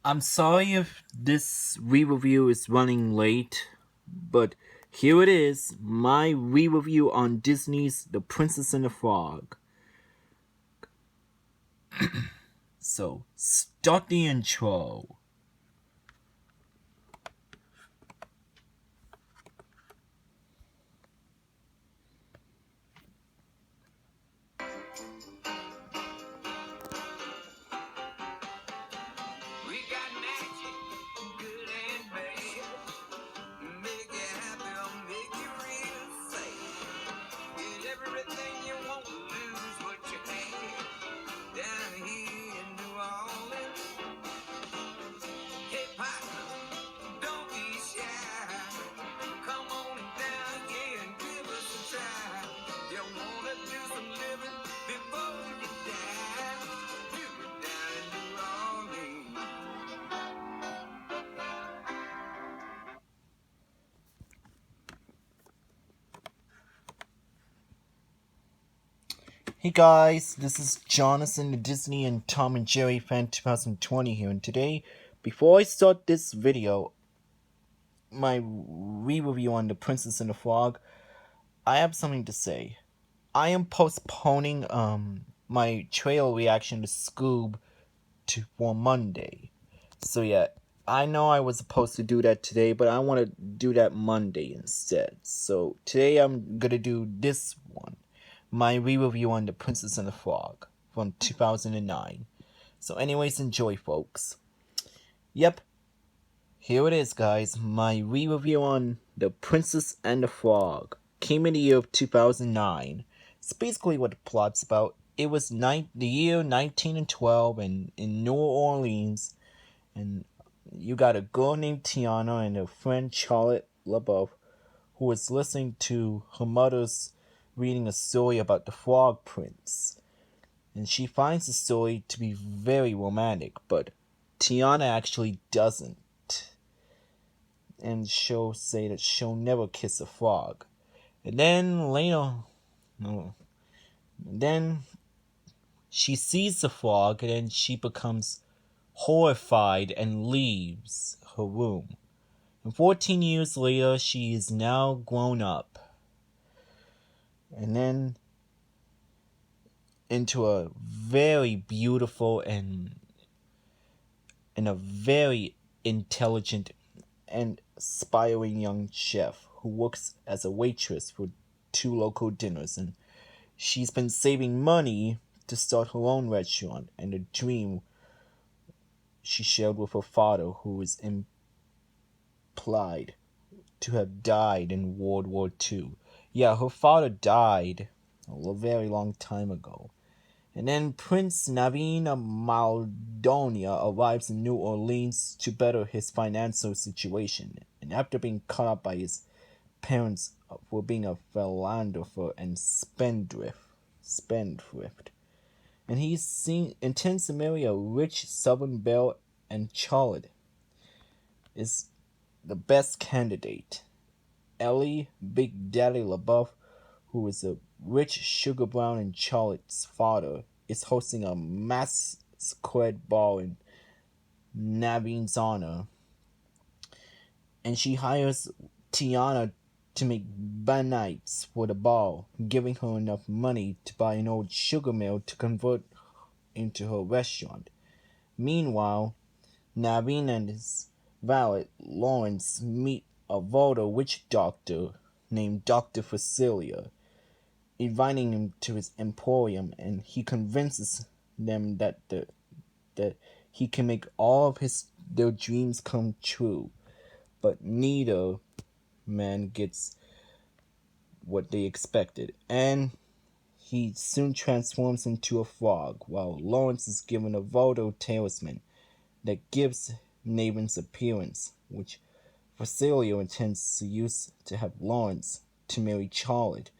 I'm sorry if this re-review is running late, but here it is, my re-review on Disney's The Princess and the Frog. So, start the intro. We got magic, good and bad. Make you happy or make you real sad. Get everything you want, lose what you had. Down here in New Orleans. Hey, partner, don't be shy. Come on down here and give us a try. You wanna do some living before you die? Do it down in New Orleans. Hey guys, this is Jonathan, the Disney and Tom and Jerry fan 2020 here, and today, before I start this video, my re-review on The Princess and the Frog, I have something to say. I am postponing my trail reaction to Scoob for Monday. So yeah, I know I was supposed to do that today, but I want to do that Monday instead. So today I'm gonna do this one, my re-review on The Princess and the Frog from 2009. So anyways, enjoy folks. Yep, here it is guys, my re-review on The Princess and the Frog. Came in the year of 2009. It's basically what the plot's about. It was the year 1912 in New Orleans, and you got a girl named Tiana and her friend Charlotte LaBeouf who was listening to her mother's reading a story about the Frog Prince. And she finds the story to be very romantic, but Tiana actually doesn't. And she'll say that she'll never kiss a frog. And then later, no, and then she sees the frog and then she becomes horrified and leaves her room. And 14 years later, she is now grown up. And then into a very beautiful and a very intelligent and aspiring young chef who works as a waitress for two local dinners. And she's been saving money to start her own restaurant, and a dream she shared with her father, who is implied to have died in World War II. Yeah, her father died a very long time ago. And then Prince Naveen of Maldonia arrives in New Orleans to better his financial situation. And after being caught up by his parents for being a philanderer and spendthrift, and intends to marry a rich Southern belle, and Charlotte is the best candidate. Ellie Big Daddy LaBeouf, who is a rich Sugar Brown and Charlotte's father, is hosting a masquerade ball in Naveen's honor, and she hires Tiana to make banners for the ball, giving her enough money to buy an old sugar mill to convert into her restaurant. Meanwhile, Naveen and his valet Lawrence meet a Volta witch doctor named Dr. Facilia, inviting him to his emporium, and he convinces them that he can make all of their dreams come true. But neither man gets what they expected, and he soon transforms into a frog, while Lawrence is given a Volta talisman that gives Naven's appearance, which Facilio intends to use to have Lawrence to marry Charlotte,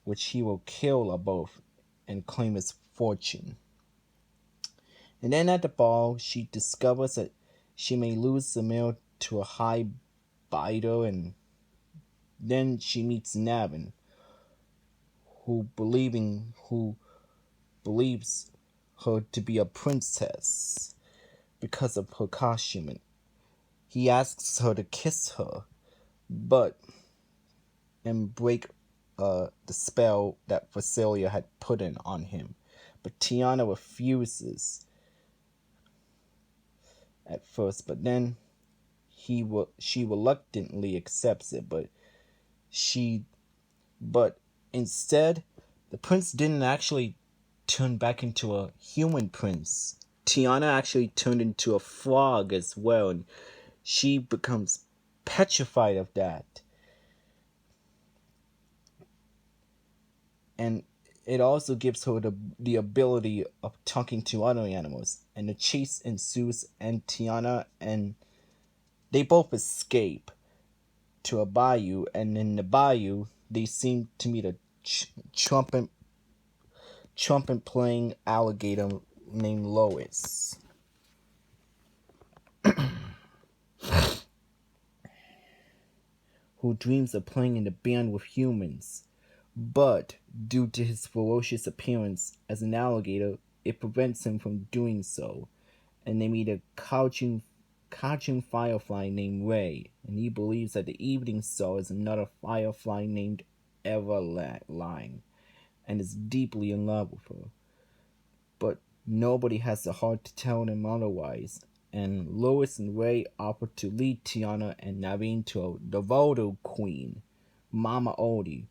which he will kill LaBeouf and claim his fortune. And then at the ball, she discovers that she may lose the mill to a high bidder, and then she meets Navin, who believes her to be a princess. because of her costume. He asks her to kiss her, but and break the spell that Facilia had put in on him. But Tiana refuses at first, but then she reluctantly accepts it. But instead, the prince didn't actually turn back into a human prince. Tiana actually turned into a frog as well, and she becomes petrified of that. And it also gives her the ability of talking to other animals. And the chase ensues, and Tiana and they both escape to a bayou. And in the bayou, they seem to meet a trumpet playing alligator named Lois, who dreams of playing in the band with humans. But due to his ferocious appearance as an alligator, it prevents him from doing so. And they meet a crouching firefly named Ray, and he believes that the evening star is another firefly named Everline, and is deeply in love with her. But nobody has the heart to tell him otherwise, and Lois and Ray offer to lead Tiana and Naveen to the Voodoo Queen, Mama Odie,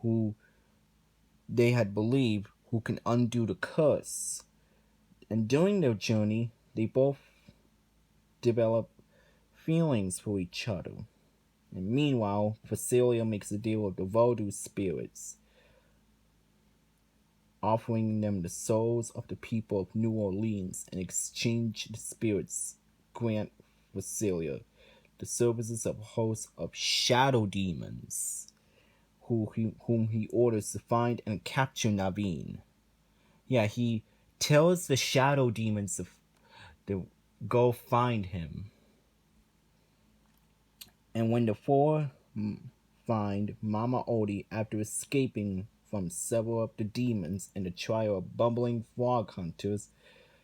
who they had believed who can undo the curse. And during their journey, they both develop feelings for each other. And meanwhile, Facilia makes a deal with the Voodoo spirits, offering them the souls of the people of New Orleans. In exchange, the spirits grant Facilia the services of a host of shadow demons, whom he orders to find and capture Naveen. Yeah, he tells the shadow demons to go find him. And when the four find Mama Odie after escaping from several of the demons and the trio of bumbling frog hunters,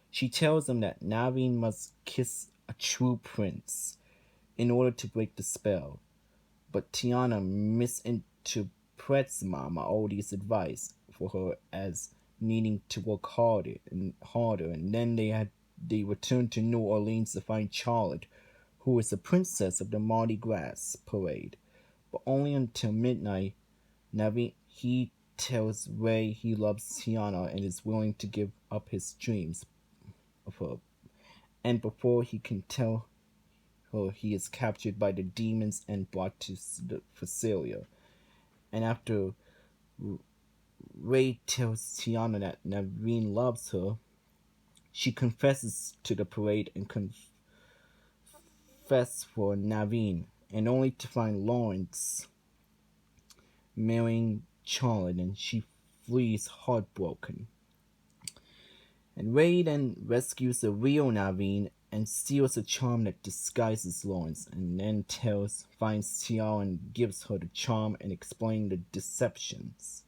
she tells them that Naveen must kiss a true prince in order to break the spell. But Tiana misinterprets Mama Odie's advice for her as needing to work harder, and then they return to New Orleans to find Charlotte, who is the princess of the Mardi Gras parade. But only until midnight, he tells Ray he loves Tiana and is willing to give up his dreams of her. And before he can tell her, he is captured by the demons and brought to Facilia. And after Ray tells Tiana that Naveen loves her, she confesses to the parade and confesses for Naveen, and only to find Lawrence marrying Charlotte, and she flees heartbroken. And Ray then rescues the real Naveen and steals a charm that disguises Lawrence, and then finds Tiara and gives her the charm and explains the deceptions.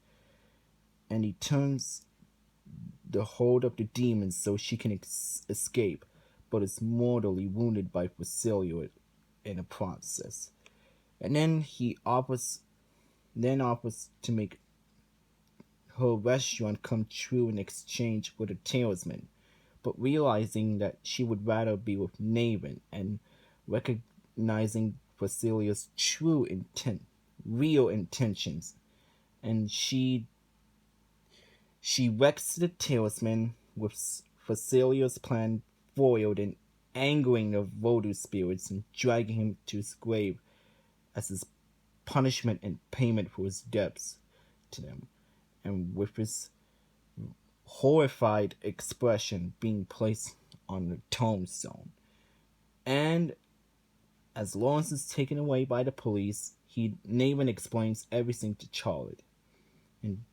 And he turns the hold of the demons so she can escape, but is mortally wounded by Facilia in the process. And then he offers to make her restaurant come true in exchange for the talisman, but realizing that she would rather be with Naveen, and recognizing Facilia's real intentions, and she wrecks the talisman with Facilia's plan foiled, and angering the voodoo spirits and dragging him to his grave as his punishment and payment for his debts to them, and with his horrified expression being placed on the tombstone. And as Lawrence is taken away by the police, Naveen explains everything to Charlotte. And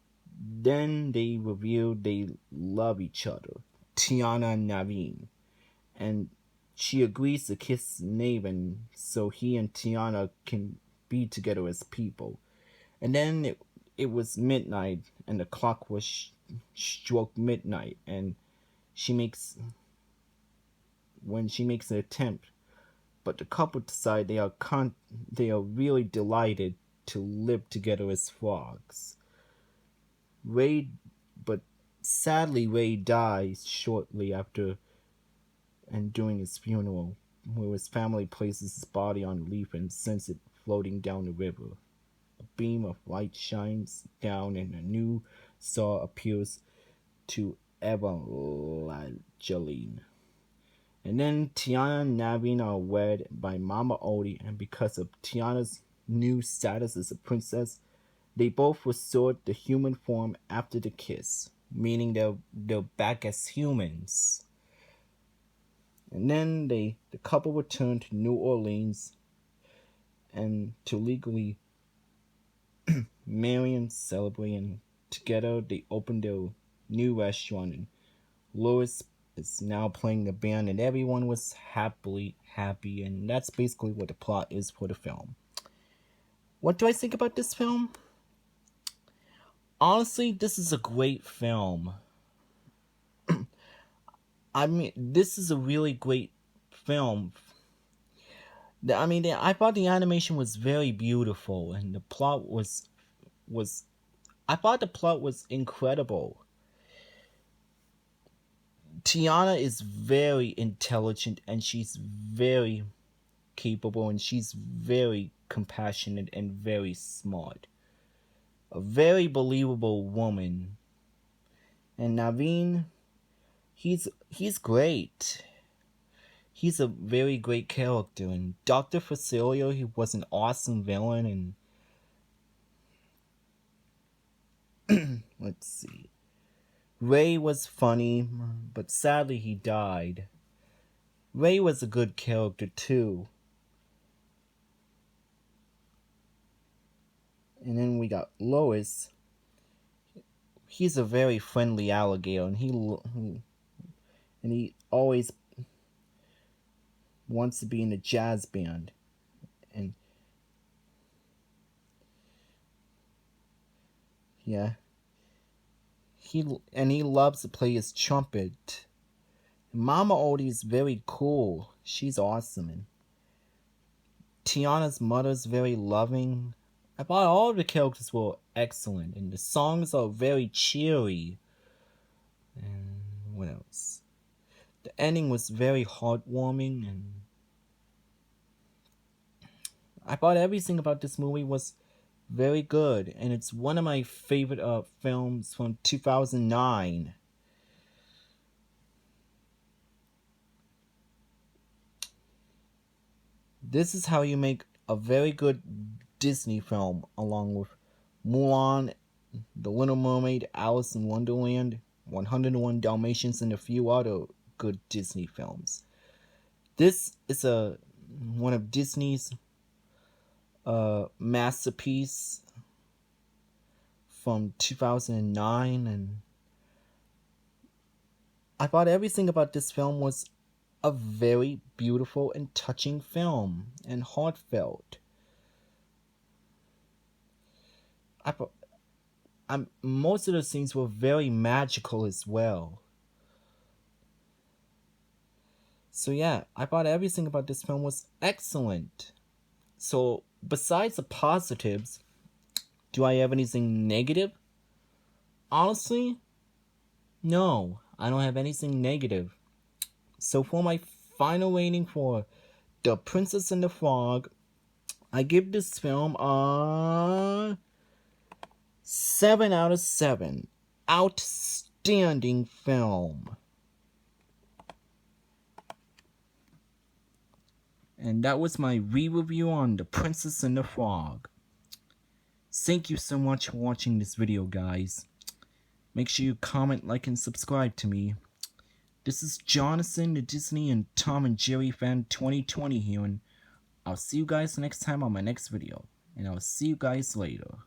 then they reveal they love each other, Tiana and Naveen. And she agrees to kiss Naveen so he and Tiana can be together as people. And then it was midnight, and the clock was struck midnight, and she makes when she makes an attempt, but the couple decide they are really delighted to live together as frogs. Ray, but sadly Ray dies shortly after and during his funeral, where his family places his body on a leaf and sends it floating down the river. A beam of light shines down and a new star appears to Evangeline. And then Tiana and Naveen are wed by Mama Odie, and because of Tiana's new status as a princess, they both restored the human form after the kiss, meaning they're back as humans. And then the couple returned to New Orleans and to legally marry and celebrate, and together they opened their new restaurant, and Lois is now playing the band, and everyone was happy, and that's basically what the plot is for the film. What do I think about this film? Honestly, this is a great film. I mean, this is a really great film. I mean, I thought the animation was very beautiful, and the plot was I thought the plot was incredible. Tiana is very intelligent, and she's very capable, and she's very compassionate and very smart. A very believable woman. And Naveen, he's great. He's a very great character. And Dr. Facilio, he was an awesome villain. And let's see. Ray was funny, but sadly he died. Ray was a good character too. And then we got Lois. He's a very friendly alligator, and he always wants to be in a jazz band, and yeah, he loves to play his trumpet. Mama Odie is very cool. She's awesome, and Tiana's mother's very loving. I thought all of the characters were excellent, and the songs are very cheery. And what else? The ending was very heartwarming, and I thought everything about this movie was very good, and it's one of my favorite films from 2009. This is how you make a very good Disney film, along with Mulan, The Little Mermaid, Alice in Wonderland, 101 Dalmatians, and a few other good Disney films. This is one of Disney's masterpiece from 2009, and I thought everything about this film was a very beautiful and touching film, and heartfelt. Most of the scenes were very magical as well. So yeah, I thought everything about this film was excellent. So besides the positives, do I have anything negative? Honestly, no, I don't have anything negative. So for my final rating for The Princess and the Frog, I give this film a 7 out of 7. Outstanding film. And that was my re-review on The Princess and the Frog. Thank you so much for watching this video, guys. Make sure you comment, like, and subscribe to me. This is Jonathan, the Disney and Tom and Jerry fan 2020 here, and I'll see you guys next time on my next video. And I'll see you guys later.